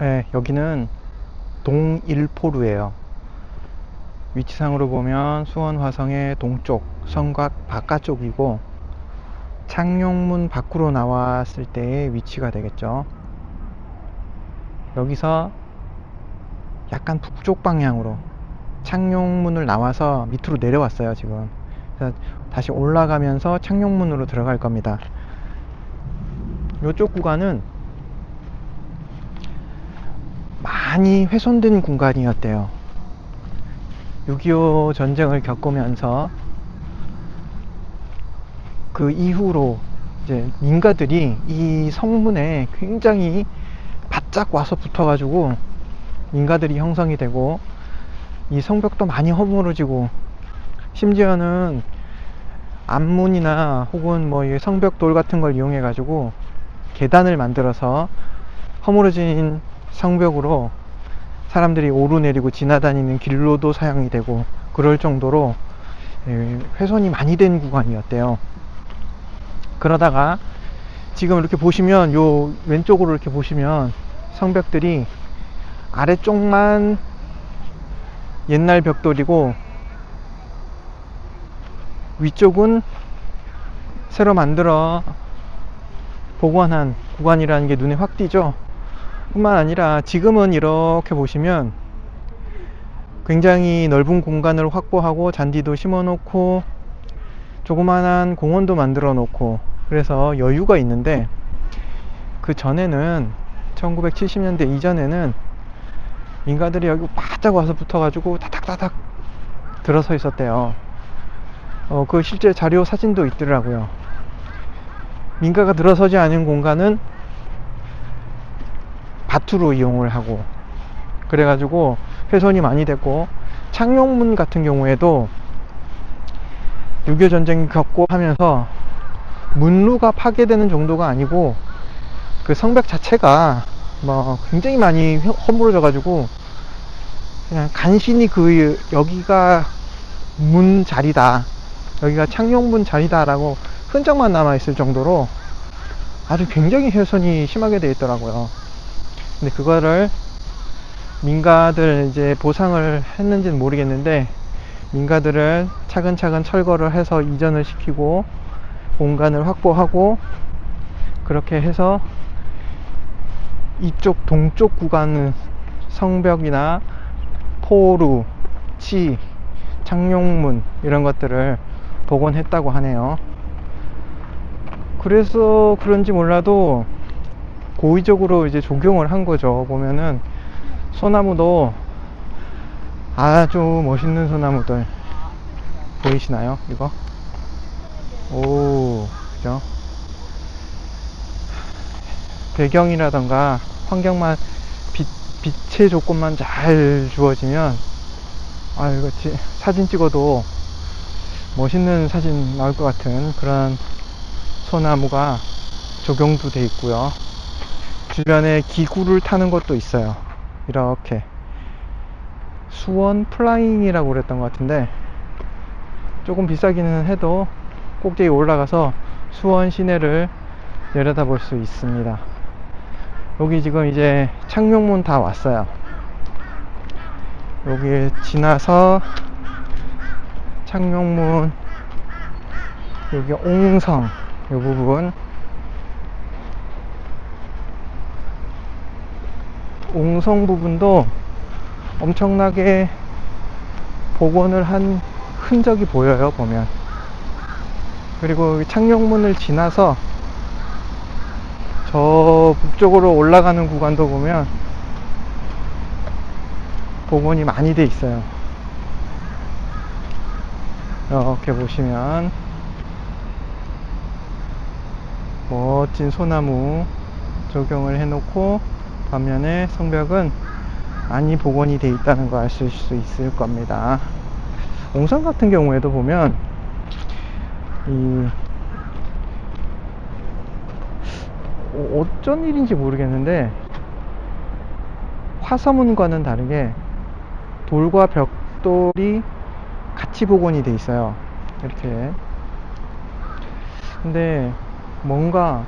네, 여기는 동일포루예요. 위치상으로 보면 수원 화성의 동쪽 성곽 바깥쪽이고 창룡문 밖으로 나왔을 때의 위치가 되겠죠. 여기서 약간 북쪽 방향으로 창룡문을 나와서 밑으로 내려왔어요. 지금 그래서 다시 올라가면서 창룡문으로 들어갈 겁니다. 이쪽 구간은 많이 훼손된 공간이었대요. 6.25 전쟁을 겪으면서 그 이후로 이제 민가들이 이 성문에 굉장히 바짝 와서 붙어가지고 민가들이 형성이 되고 이 성벽도 많이 허물어지고 심지어는 앞문이나 혹은 뭐 성벽 돌 같은 걸 이용해 가지고 계단을 만들어서 허물어진 성벽으로 사람들이 오르내리고 지나다니는 길로도 사용이 되고 그럴 정도로 훼손이 많이 된 구간이었대요. 그러다가 지금 이렇게 보시면 요 왼쪽으로 이렇게 보시면 성벽들이 아래쪽만 옛날 벽돌이고 위쪽은 새로 만들어 복원한 구간이라는 게 눈에 확 띄죠. 뿐만 아니라 지금은 이렇게 보시면 굉장히 넓은 공간을 확보하고 잔디도 심어 놓고 조그만한 공원도 만들어 놓고 그래서 여유가 있는데, 그 전에는 1970년대 이전에는 민가들이 여기 바짝 와서 붙어 가지고 다닥다닥 들어서 있었대요. 그 실제 자료 사진도 있더라고요. 민가가 들어서지 않은 공간은 밭으로 이용을 하고 그래가지고 훼손이 많이 됐고, 창룡문 같은 경우에도 6.25 전쟁 겪고 하면서 문루가 파괴되는 정도가 아니고 그 성벽 자체가 뭐 굉장히 많이 허물어져 가지고 그냥 간신히 그 여기가 문 자리다, 여기가 창룡문 자리다 라고 흔적만 남아 있을 정도로 아주 굉장히 훼손이 심하게 되어 있더라고요. 근데 그거를 민가들 이제 보상을 했는지는 모르겠는데 민가들을 차근차근 철거를 해서 이전을 시키고 공간을 확보하고 그렇게 해서 이쪽 동쪽 구간 성벽이나 포루, 치, 창룡문 이런 것들을 복원했다고 하네요. 그래서 그런지 몰라도 고의적으로 이제 조경을 한 거죠. 보면은 소나무도 아주 멋있는 소나무들 보이시나요? 이거? 오, 그죠? 배경이라던가 환경만 빛의 조건만 잘 주어지면 이거 사진 찍어도 멋있는 사진 나올 것 같은 그런 소나무가 조경도 돼 있고요. 주변에 기구를 타는 것도 있어요. 이렇게 수원 플라잉이라고 그랬던 것 같은데 조금 비싸기는 해도 꼭대기 올라가서 수원 시내를 내려다 볼 수 있습니다. 여기 지금 이제 창룡문 다 왔어요. 여기 지나서 창룡문, 여기 옹성 이 부분, 옹성 부분도 엄청나게 복원을 한 흔적이 보여요, 보면. 그리고 창룡문을 지나서 저 북쪽으로 올라가는 구간도 보면 복원이 많이 돼 있어요. 이렇게 보시면 멋진 소나무 조경을 해놓고 반면에 성벽은 많이 복원이 돼 있다는 거 아실 수 있을 겁니다. 옹성 같은 경우에도 보면 어쩐 일인지 모르겠는데 화서문과는 다르게 돌과 벽돌이 같이 복원이 돼 있어요. 이렇게. 근데 뭔가가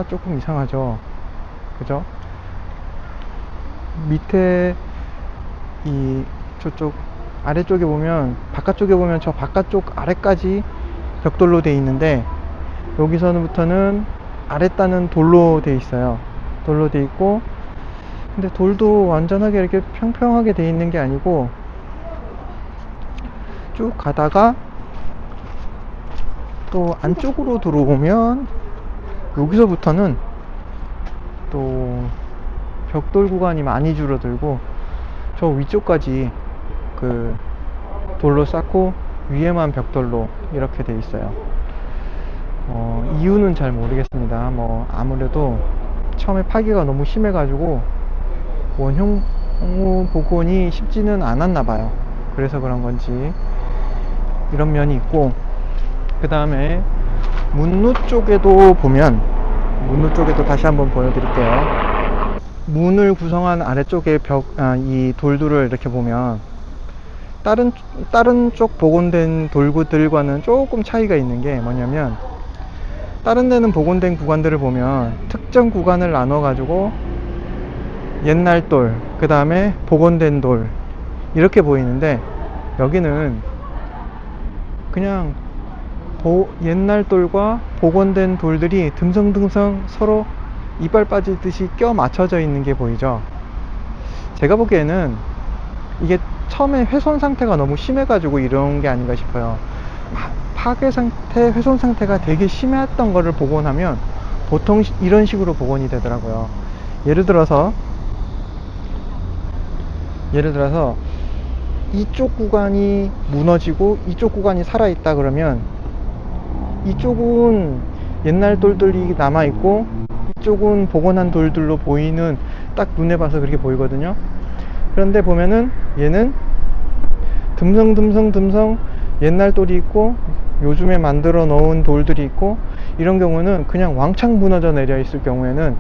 조금 이상하죠. 그죠? 밑에 이 저쪽 아래쪽에 보면, 바깥쪽에 보면 저 바깥쪽 아래까지 벽돌로 돼 있는데, 여기서부터는 아랫단은 돌로 돼 있어요. 돌로 돼 있고, 근데 돌도 완전하게 이렇게 평평하게 돼 있는 게 아니고, 쭉 가다가 또 안쪽으로 들어오면 여기서부터는 또 벽돌 구간이 많이 줄어들고, 저 위쪽까지 그 돌로 쌓고 위에만 벽돌로 이렇게 돼 있어요. 이유는 잘 모르겠습니다. 뭐 아무래도 처음에 파기가 너무 심해 가지고 원형 복원이 쉽지는 않았나 봐요. 그래서 그런 건지 이런 면이 있고, 그 다음에 문루 쪽에도 보면, 문루 쪽에도 다시 한번 보여드릴게요. 문을 구성한 아래쪽에 이 돌들을 이렇게 보면 다른 쪽 복원된 돌들과는 조금 차이가 있는 게 뭐냐면, 다른 데는 복원된 구간들을 보면 특정 구간을 나눠 가지고 옛날 돌, 그 다음에 복원된 돌 이렇게 보이는데, 여기는 그냥 옛날 돌과 복원된 돌들이 듬성듬성 서로 이빨 빠지듯이 껴 맞춰져 있는 게 보이죠. 제가 보기에는 이게 처음에 훼손 상태가 너무 심해 가지고 이런 게 아닌가 싶어요. 파괴 상태, 훼손 상태가 되게 심했던 거를 복원하면 보통 이런 식으로 복원이 되더라고요. 예를 들어서 이쪽 구간이 무너지고 이쪽 구간이 살아있다 그러면, 이쪽은 옛날 돌들이 남아있고 이쪽은 복원한 돌들로 보이는, 딱 눈에 봐서 그렇게 보이거든요. 그런데 보면은 얘는 듬성 옛날 돌이 있고 요즘에 만들어 놓은 돌들이 있고, 이런 경우는 그냥 왕창 무너져 내려 있을 경우에는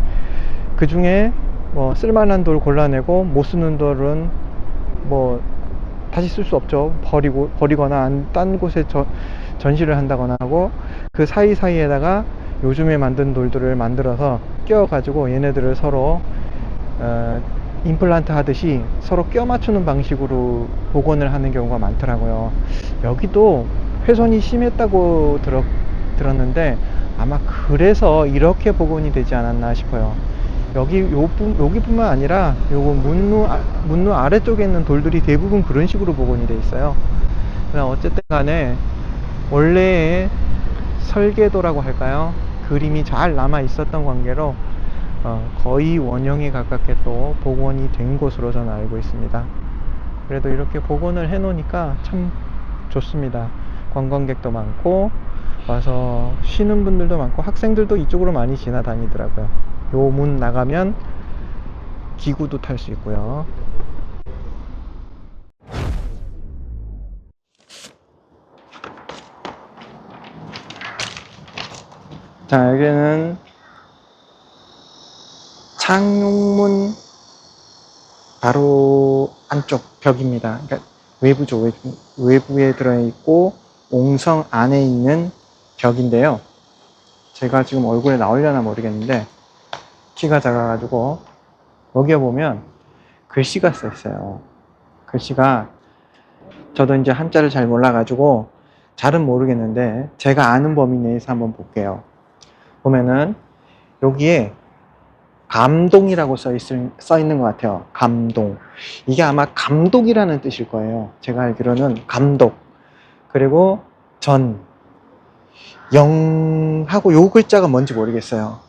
그 중에 뭐 쓸만한 돌 골라내고 못 쓰는 돌은 뭐 다시 쓸 수 없죠. 버리거나 딴 곳에 전시를 한다거나 하고, 그 사이사이에다가 요즘에 만든 돌들을 만들어서 끼워 가지고 얘네들을 서로 임플란트 하듯이 서로 껴 맞추는 방식으로 복원을 하는 경우가 많더라고요. 여기도 훼손이 심했다고 들었는데, 아마 그래서 이렇게 복원이 되지 않았나 싶어요. 여기뿐만 아니라 요거 문루 아래쪽에 있는 돌들이 대부분 그런 식으로 복원이 돼 있어요. 어쨌든 간에 원래의 설계도라고 할까요? 그림이 잘 남아 있었던 관계로 거의 원형에 가깝게 또 복원이 된 것으로 저는 알고 있습니다. 그래도 이렇게 복원을 해 놓으니까 참 좋습니다. 관광객도 많고 와서 쉬는 분들도 많고, 학생들도 이쪽으로 많이 지나다니더라고요. 요 문 나가면 기구도 탈 수 있고요. 자, 여기는 창룡문 바로 안쪽 벽입니다. 그러니까 외부죠. 외부에 들어있고 옹성 안에 있는 벽인데요. 제가 지금 얼굴에 나오려나 모르겠는데 키가 작아가지고, 여기에 보면 글씨가 써 있어요. 글씨가, 저도 이제 한자를 잘 몰라가지고 잘은 모르겠는데 제가 아는 범위 내에서 한번 볼게요. 보면은 여기에 감동이라고 써 있는 것 같아요. 감동. 이게 아마 감독이라는 뜻일 거예요. 제가 알기로는 감독. 그리고 영하고 요 글자가 뭔지 모르겠어요.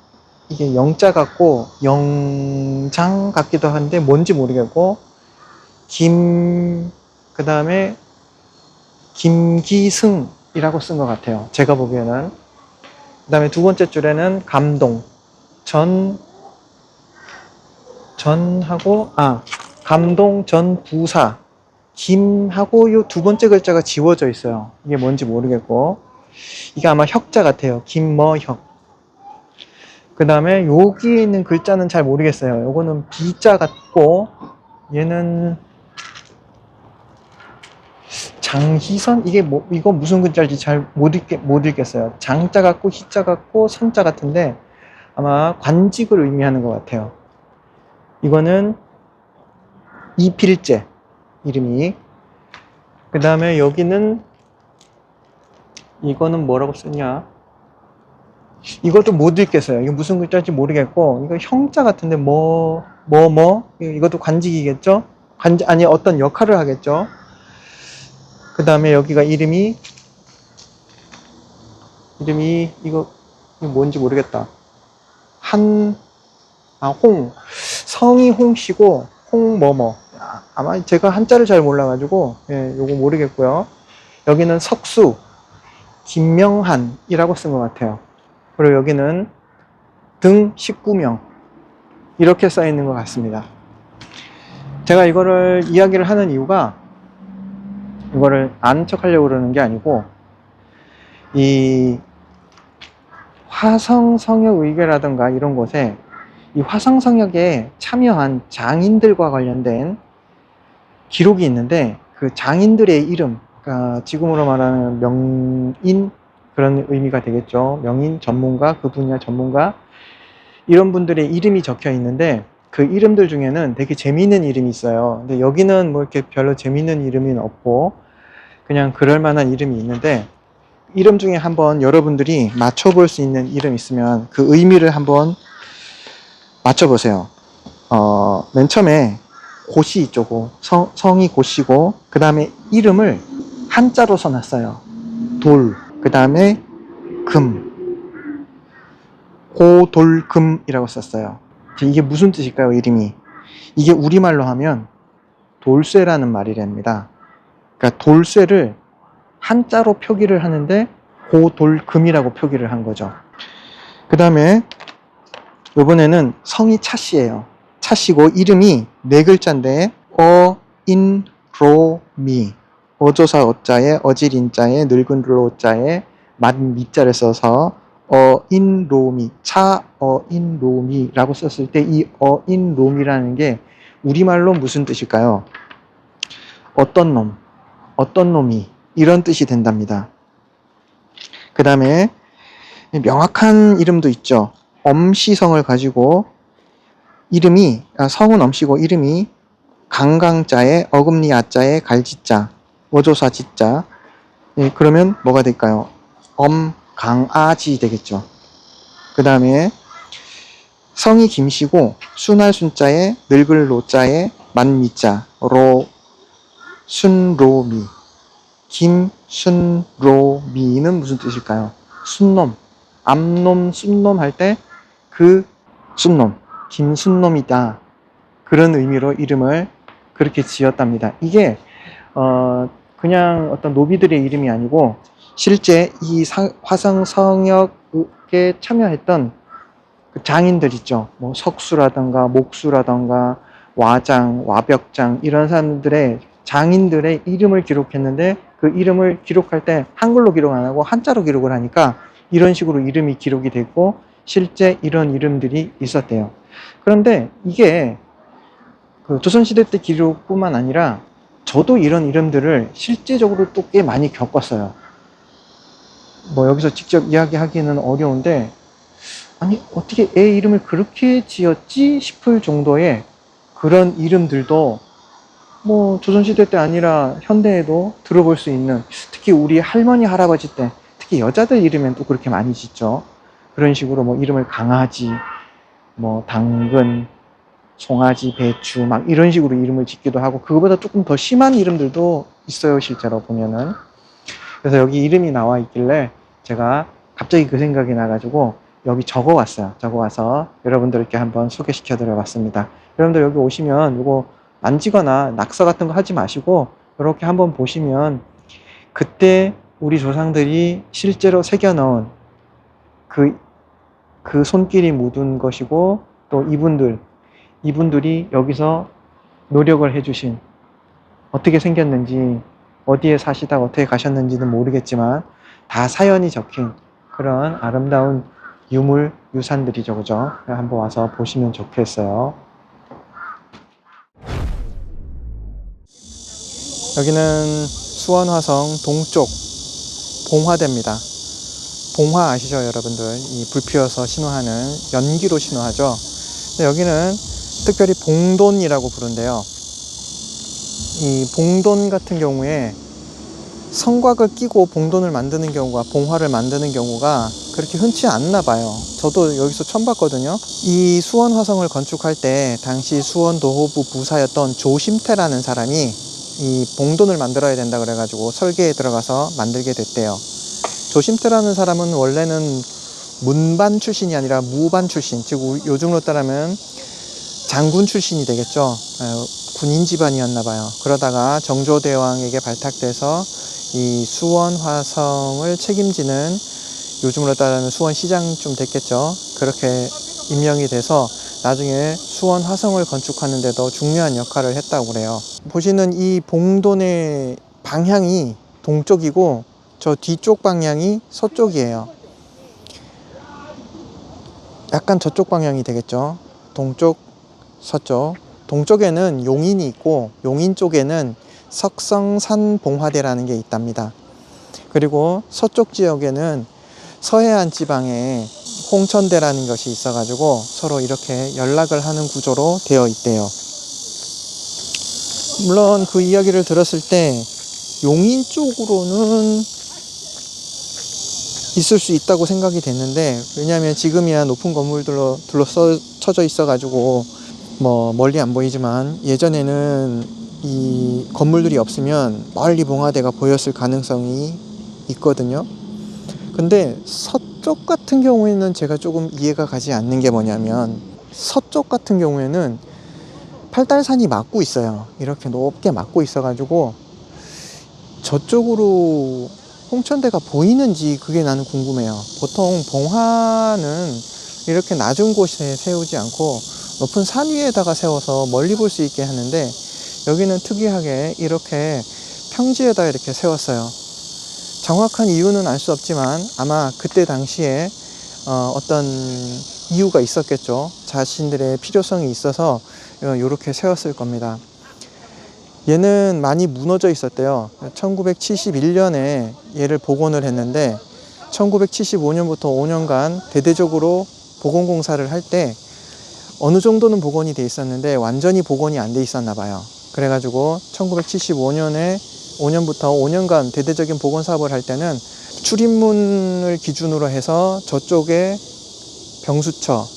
이게 영자 같고 영장 같기도 한데 뭔지 모르겠고, 그 다음에 김기승이라고 쓴 것 같아요. 제가 보기에는. 그 다음에 두 번째 줄에는 감동. 감동 전 부사. 김하고 요 두 번째 글자가 지워져 있어요. 이게 뭔지 모르겠고, 이게 아마 혁자 같아요. 김머혁. 그 다음에 여기에 있는 글자는 잘 모르겠어요. 요거는 비자 같고, 얘는 장희선? 이거 무슨 글자인지 잘 못 읽겠어요. 장자 같고, 희자 같고, 선자 같은데, 아마 관직을 의미하는 것 같아요. 이거는 이필제 이름이. 그 다음에 여기는 이거는 뭐라고 쓰냐, 이것도 못 읽겠어요. 이거 무슨 글자인지 모르겠고, 이거 형자 같은데 이것도 관직이겠죠? 관직 아니 어떤 역할을 하겠죠? 그 다음에 여기가 이름이 이거 뭔지 모르겠다. 홍, 성이 홍씨고 홍뭐뭐. 아마 제가 한자를 잘 몰라가지고 요거 모르겠고요. 여기는 석수 김명한이라고 쓴 것 같아요. 그리고 여기는 등 19명 이렇게 써 있는 것 같습니다. 제가 이거를 이야기를 하는 이유가, 이거를 아는 척 하려고 그러는 게 아니고, 이 화성성역의궤라든가 이런 곳에 이 화성성역에 참여한 장인들과 관련된 기록이 있는데, 그 장인들의 이름, 그러니까 지금으로 말하는 명인, 그런 의미가 되겠죠. 명인, 전문가, 그 분야 전문가, 이런 분들의 이름이 적혀 있는데, 그 이름들 중에는 되게 재미있는 이름이 있어요. 근데 여기는 뭐 이렇게 별로 재미있는 이름은 없고 그냥 그럴 만한 이름이 있는데, 이름 중에 한번 여러분들이 맞춰볼 수 있는 이름 있으면 그 의미를 한번 맞춰보세요. 맨 처음에 고시 있죠. 성이 고시고, 그 다음에 이름을 한자로 써놨어요. 돌, 그 다음에 금, 고돌금이라고 썼어요. 이게 무슨 뜻일까요, 이름이? 이게 우리말로 하면 돌쇠라는 말이랍니다. 그러니까 돌쇠를 한자로 표기를 하는데 고돌금이라고 표기를 한 거죠. 그 다음에 이번에는 성이 차씨예요. 차씨고 이름이 네 글자인데 어인로미, 어조사 어자에 어질인자에 늙은 로자에 만미자를 써서 어인로미, 차어인로미라고 썼을 때 이 어인로미라는 게 우리말로 무슨 뜻일까요? 어떤 놈, 어떤 놈이, 이런 뜻이 된답니다. 그 다음에 명확한 이름도 있죠. 엄시성을 가지고 이름이, 성은 엄시고 이름이 강강자에 어금니 아자에 갈지자, 어조사 지자. 그러면 뭐가 될까요? 엄강아지 되겠죠. 그 다음에 성이 김씨고 순할 순자에 늙을 로자에 만미자, 순로미. 김순로미는 무슨 뜻일까요? 순놈, 암놈, 순놈 할 때 그 순놈, 김순놈이다, 그런 의미로 이름을 그렇게 지었답니다. 이게 그냥 어떤 노비들의 이름이 아니고 실제 이 화성성역에 참여했던 그 장인들 있죠. 뭐 석수라든가 목수라든가 와장, 와벽장, 이런 사람들의 장인들의 이름을 기록했는데, 그 이름을 기록할 때 한글로 기록 안 하고 한자로 기록을 하니까 이런 식으로 이름이 기록이 됐고 실제 이런 이름들이 있었대요. 그런데 이게 그 조선시대 때 기록뿐만 아니라 저도 이런 이름들을 실제적으로 또 꽤 많이 겪었어요. 뭐 여기서 직접 이야기하기는 어려운데, 아니 어떻게 애 이름을 그렇게 지었지 싶을 정도의 그런 이름들도 뭐 조선시대 때 아니라 현대에도 들어볼 수 있는, 특히 우리 할머니 할아버지 때 특히 여자들 이름엔 또 그렇게 많이 짓죠. 그런 식으로 뭐 이름을 강아지, 뭐 당근, 송아지, 배추 막 이런 식으로 이름을 짓기도 하고, 그거보다 조금 더 심한 이름들도 있어요, 실제로 보면은. 그래서 여기 이름이 나와 있길래 제가 갑자기 그 생각이 나가지고 여기 적어왔어요. 적어와서 여러분들께 한번 소개시켜 드려 봤습니다. 여러분들 여기 오시면 이거 만지거나 낙서 같은 거 하지 마시고 이렇게 한번 보시면 그때 우리 조상들이 실제로 새겨 넣은 그 손길이 묻은 것이고, 또 이분들이 여기서 노력을 해주신, 어떻게 생겼는지, 어디에 사시다가 어떻게 가셨는지는 모르겠지만 다 사연이 적힌 그런 아름다운 유물, 유산들이죠. 그죠? 한번 와서 보시면 좋겠어요. 여기는 수원화성 동쪽 봉화대입니다. 봉화 아시죠, 여러분들? 이 불 피워서 신호하는, 연기로 신호하죠. 근데 여기는 특별히 봉돈이라고 부른대요. 이 봉돈 같은 경우에 성곽을 끼고 봉돈을 만드는 경우가, 봉화를 만드는 경우가 그렇게 흔치 않나 봐요. 저도 여기서 처음 봤거든요. 이 수원 화성을 건축할 때 당시 수원 도호부 부사였던 조심태라는 사람이 이 봉돈을 만들어야 된다 그래가지고 설계에 들어가서 만들게 됐대요. 조심태라는 사람은 원래는 문반 출신이 아니라 무반 출신, 즉 요즘으로 따르면 장군 출신이 되겠죠. 군인 집안이었나 봐요. 그러다가 정조대왕에게 발탁돼서 이 수원 화성을 책임지는, 요즘으로 따르면 수원시장쯤 됐겠죠. 그렇게 임명이 돼서 나중에 수원 화성을 건축하는 데도 중요한 역할을 했다고 그래요. 보시는 이 봉돈의 방향이 동쪽이고 저 뒤쪽 방향이 서쪽이에요. 약간 저쪽 방향이 되겠죠. 동쪽, 서쪽. 동쪽에는 용인이 있고 용인 쪽에는 석성산 봉화대라는 게 있답니다. 그리고 서쪽 지역에는 서해안 지방에 홍천대라는 것이 있어가지고 서로 이렇게 연락을 하는 구조로 되어 있대요. 물론 그 이야기를 들었을 때 용인 쪽으로는 있을 수 있다고 생각이 됐는데, 왜냐하면 지금이야 높은 건물들로 둘러쳐져 있어가지고 뭐 멀리 안 보이지만 예전에는 이 건물들이 없으면 멀리 봉화대가 보였을 가능성이 있거든요. 근데 서쪽 같은 경우에는 제가 조금 이해가 가지 않는 게 뭐냐면, 서쪽 같은 경우에는 팔달산이 막고 있어요. 이렇게 높게 막고 있어가지고 저쪽으로 홍천대가 보이는지 그게 나는 궁금해요. 보통 봉화는 이렇게 낮은 곳에 세우지 않고 높은 산 위에다가 세워서 멀리 볼 수 있게 하는데, 여기는 특이하게 이렇게 평지에다 이렇게 세웠어요. 정확한 이유는 알 수 없지만 아마 그때 당시에 어떤 이유가 있었겠죠. 자신들의 필요성이 있어서 이렇게 세웠을 겁니다. 얘는 많이 무너져 있었대요. 1971년에 얘를 복원을 했는데 1975년부터 5년간 대대적으로 복원공사를 할 때 어느 정도는 복원이 돼 있었는데 완전히 복원이 안 돼 있었나 봐요. 그래가지고 1975년에 5년부터 5년간 대대적인 복원 사업을 할 때는 출입문을 기준으로 해서 저쪽에 병수처,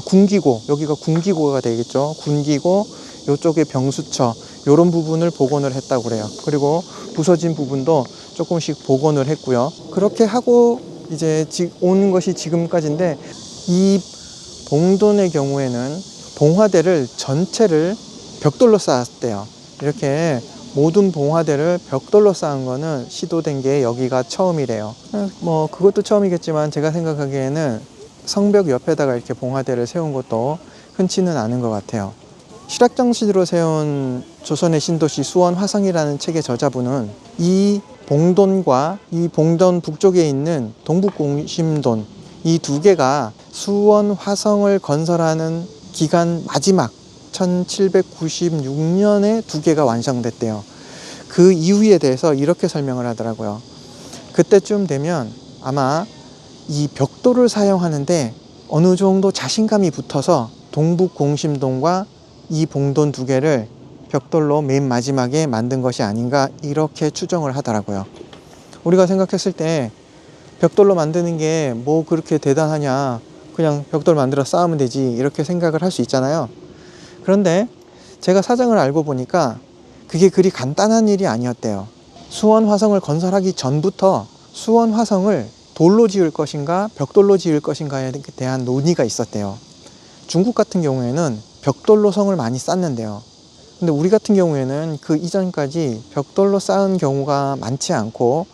군기고, 여기가 군기고가 되겠죠. 군기고, 요쪽에 병수처, 요런 부분을 복원을 했다고 그래요. 그리고 부서진 부분도 조금씩 복원을 했고요. 그렇게 하고 이제 온 것이 지금까지인데, 이 봉돈의 경우에는 봉화대를 전체를 벽돌로 쌓았대요. 이렇게 모든 봉화대를 벽돌로 쌓은 거는 시도된 게 여기가 처음이래요. 뭐 그것도 처음이겠지만 제가 생각하기에는 성벽 옆에다가 이렇게 봉화대를 세운 것도 흔치는 않은 것 같아요. 실학정시로 세운 조선의 신도시 수원 화성이라는 책의 저자분은 이 봉돈과 이 봉돈 북쪽에 있는 동북공심돈, 이 두 개가 수원 화성을 건설하는 기간 마지막 1796년에 두 개가 완성됐대요. 그 이유에 대해서 이렇게 설명을 하더라고요. 그때쯤 되면 아마 이 벽돌을 사용하는데 어느 정도 자신감이 붙어서 동북공심돈과 이 봉돈 두 개를 벽돌로 맨 마지막에 만든 것이 아닌가, 이렇게 추정을 하더라고요. 우리가 생각했을 때 벽돌로 만드는 게 뭐 그렇게 대단하냐, 그냥 벽돌 만들어 쌓으면 되지, 이렇게 생각을 할 수 있잖아요. 그런데 제가 사정을 알고 보니까 그게 그리 간단한 일이 아니었대요. 수원 화성을 건설하기 전부터 수원 화성을 돌로 지을 것인가 벽돌로 지을 것인가에 대한 논의가 있었대요. 중국 같은 경우에는 벽돌로 성을 많이 쌓는데요. 근데 우리 같은 경우에는 그 이전까지 벽돌로 쌓은 경우가 많지 않고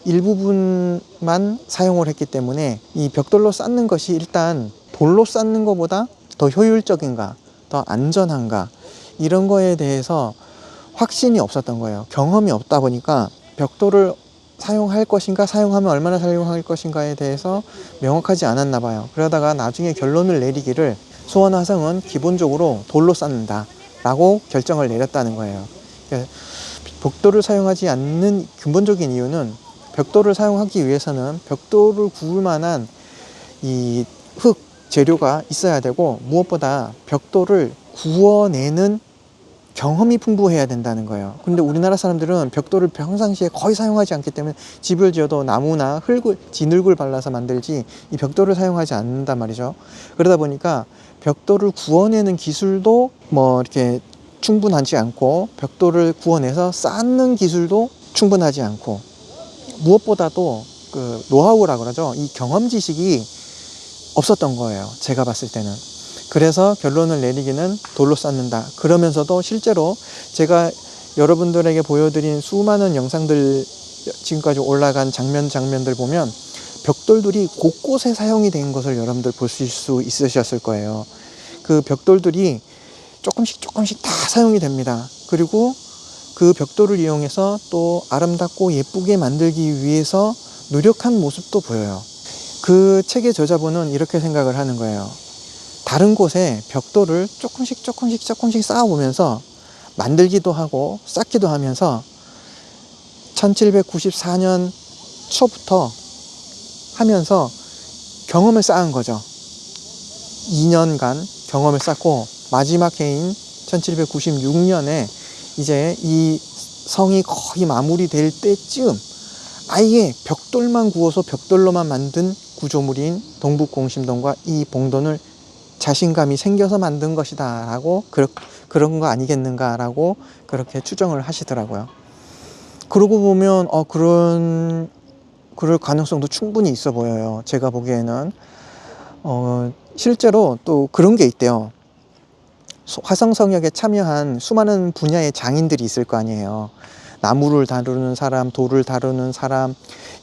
일부분만 사용을 했기 때문에 이 벽돌로 쌓는 것이 일단 돌로 쌓는 것보다 더 효율적인가, 더 안전한가, 이런 거에 대해서 확신이 없었던 거예요. 경험이 없다 보니까 벽돌을 사용할 것인가, 사용하면 얼마나 사용할 것인가에 대해서 명확하지 않았나 봐요. 그러다가 나중에 결론을 내리기를 수원 화성은 기본적으로 돌로 쌓는다 라고 결정을 내렸다는 거예요. 그러니까 벽돌을 사용하지 않는 근본적인 이유는, 벽돌을 사용하기 위해서는 벽돌을 구울 만한 이 흙, 재료가 있어야 되고, 무엇보다 벽돌을 구워내는 경험이 풍부해야 된다는 거예요. 근데 우리나라 사람들은 벽돌을 평상시에 거의 사용하지 않기 때문에, 집을 지어도 나무나 진흙을 발라서 만들지 이 벽돌을 사용하지 않는단 말이죠. 그러다 보니까 벽돌을 구워내는 기술도 뭐 이렇게 충분하지 않고, 벽돌을 구워내서 쌓는 기술도 충분하지 않고, 무엇보다도 그 노하우라 그러죠. 이 경험 지식이 없었던 거예요, 제가 봤을 때는. 그래서 결론을 내리기는 돌로 쌓는다. 그러면서도 실제로 제가 여러분들에게 보여드린 수많은 영상들, 지금까지 올라간 장면들 보면 벽돌들이 곳곳에 사용이 된 것을 여러분들 보실 수 있으셨을 거예요. 그 벽돌들이 조금씩 다 사용이 됩니다. 그리고 그 벽돌을 이용해서 또 아름답고 예쁘게 만들기 위해서 노력한 모습도 보여요. 그 책의 저자분은 이렇게 생각을 하는 거예요. 다른 곳에 벽돌을 조금씩 쌓아보면서 만들기도 하고 쌓기도 하면서 1794년 초부터 하면서 경험을 쌓은 거죠. 2년간 경험을 쌓고, 마지막 해인 1796년에 이제 이 성이 거의 마무리될 때쯤 아예 벽돌만 구워서 벽돌로만 만든 구조물인 동북공심동과 이 봉돈을 자신감이 생겨서 만든 것이다 라고, 그런 거 아니겠는가 라고 그렇게 추정을 하시더라고요. 그러고 보면 그럴 가능성도 충분히 있어 보여요. 제가 보기에는 실제로 또 그런 게 있대요. 화성성역에 참여한 수많은 분야의 장인들이 있을 거 아니에요. 나무를 다루는 사람, 돌을 다루는 사람,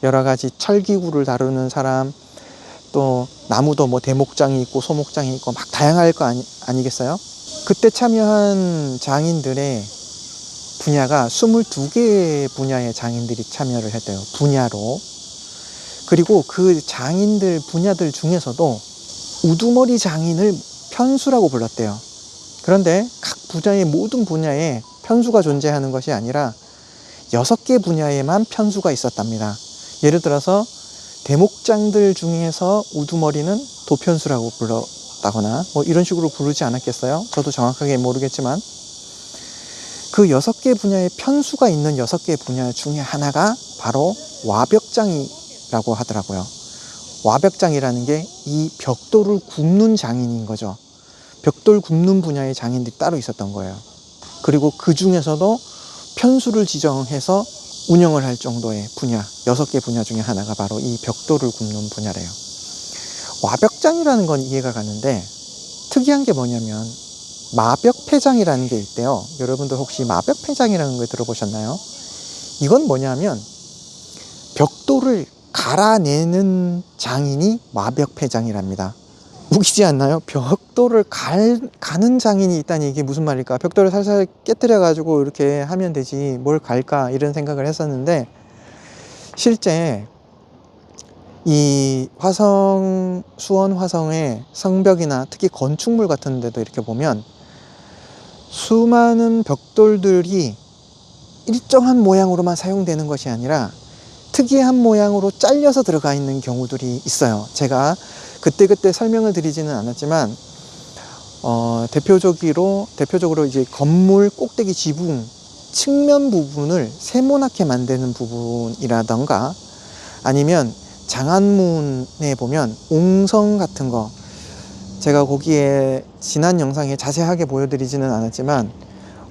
여러 가지 철기구를 다루는 사람, 또 나무도 뭐 대목장이 있고 소목장이 있고 막 다양할 거 아니겠어요? 그때 참여한 장인들의 분야가 22개의 분야의 장인들이 참여를 했대요, 분야로. 그리고 그 장인들 분야들 중에서도 우두머리 장인을 편수라고 불렀대요. 그런데 각 분야의 모든 분야에 편수가 존재하는 것이 아니라 6개 분야에만 편수가 있었답니다. 예를 들어서 대목장들 중에서 우두머리는 도편수라고 불렀다거나 뭐 이런 식으로 부르지 않았겠어요? 저도 정확하게 모르겠지만, 그 6개 분야의 편수가 있는 6개 분야 중에 하나가 바로 와벽장이라고 하더라고요. 와벽장이라는 게 이 벽돌을 굽는 장인인 거죠. 벽돌 굽는 분야의 장인들이 따로 있었던 거예요. 그리고 그 중에서도 편수를 지정해서 운영을 할 정도의 분야, 6개 분야 중에 하나가 바로 이 벽돌을 굽는 분야래요. 와벽장이라는 건 이해가 가는데, 특이한 게 뭐냐면 마벽패장이라는 게 있대요. 여러분들 혹시 마벽패장이라는 걸 들어보셨나요? 이건 뭐냐면 벽돌을 갈아내는 장인이 마벽패장이랍니다. 웃기지 않나요? 벽돌을 가는 장인이 있다니 이게 무슨 말일까? 벽돌을 살살 깨뜨려 가지고 이렇게 하면 되지 뭘 갈까, 이런 생각을 했었는데, 실제 이 수원 화성의 성벽이나 특히 건축물 같은 데도 이렇게 보면 수많은 벽돌들이 일정한 모양으로만 사용되는 것이 아니라 특이한 모양으로 잘려서 들어가 있는 경우들이 있어요. 제가 그때 설명을 드리지는 않았지만, 대표적으로 이제 건물 꼭대기 지붕 측면 부분을 세모나게 만드는 부분이라던가, 아니면 장안문에 보면 옹성 같은 거, 제가 거기에 지난 영상에 자세하게 보여드리지는 않았지만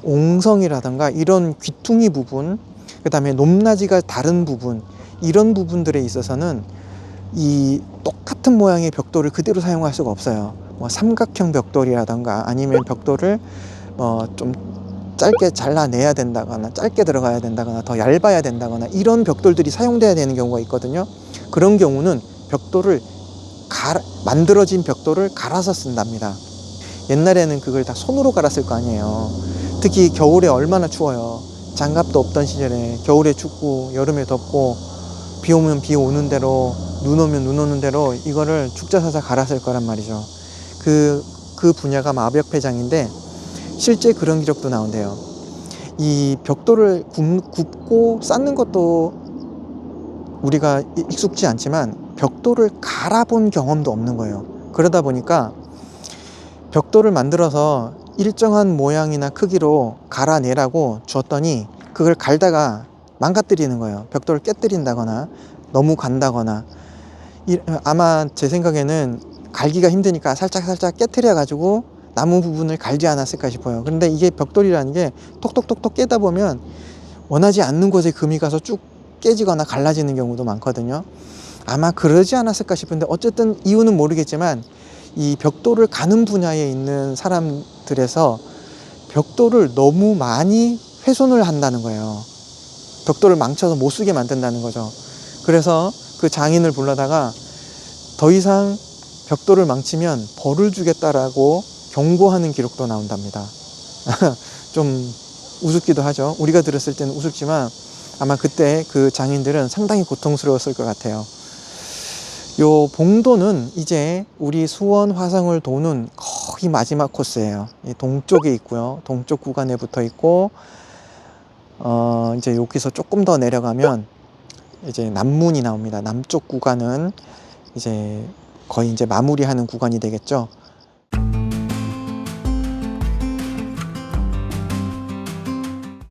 옹성이라던가 이런 귀퉁이 부분, 그 다음에 높낮이가 다른 부분, 이런 부분들에 있어서는 이 똑같은 모양의 벽돌을 그대로 사용할 수가 없어요. 뭐 삼각형 벽돌이라던가 아니면 벽돌을 좀 짧게 잘라내야 된다거나 짧게 들어가야 된다거나 더 얇아야 된다거나 이런 벽돌들이 사용돼야 되는 경우가 있거든요. 그런 경우는 만들어진 벽돌을 갈아서 쓴답니다. 옛날에는 그걸 다 손으로 갈았을 거 아니에요. 특히 겨울에 얼마나 추워요. 장갑도 없던 시절에 겨울에 춥고 여름에 덥고 비 오면 비 오는 대로 눈 오면 눈 오는 대로 이거를 죽자사자 갈았을 거란 말이죠. 그 분야가 마벽패장인데 실제 그런 기록도 나온대요. 이 벽돌을 굽고 쌓는 것도 우리가 익숙지 않지만 벽돌을 갈아본 경험도 없는 거예요. 그러다 보니까 벽돌을 만들어서 일정한 모양이나 크기로 갈아내라고 줬더니 그걸 갈다가 망가뜨리는 거예요. 벽돌을 깨뜨린다거나 너무 간다거나. 아마 제 생각에는 갈기가 힘드니까 살짝 깨뜨려 가지고 나무 부분을 갈지 않았을까 싶어요. 그런데 이게 벽돌이라는 게 톡톡톡톡 깨다 보면 원하지 않는 곳에 금이 가서 쭉 깨지거나 갈라지는 경우도 많거든요. 아마 그러지 않았을까 싶은데, 어쨌든 이유는 모르겠지만 이 벽돌을 가는 분야에 있는 사람들에서 벽돌을 너무 많이 훼손을 한다는 거예요. 벽돌을 망쳐서 못 쓰게 만든다는 거죠. 그래서 그 장인을 불러다가 더 이상 벽돌을 망치면 벌을 주겠다라고 경고하는 기록도 나온답니다. 좀 우습기도 하죠. 우리가 들었을 때는 우습지만 아마 그때 그 장인들은 상당히 고통스러웠을 것 같아요. 요 봉도는 이제 우리 수원 화성을 도는 거의 마지막 코스예요. 동쪽에 있고요. 동쪽 구간에 붙어 있고, 이제 여기서 조금 더 내려가면 이제 남문이 나옵니다. 남쪽 구간은 이제 거의 이제 마무리하는 구간이 되겠죠.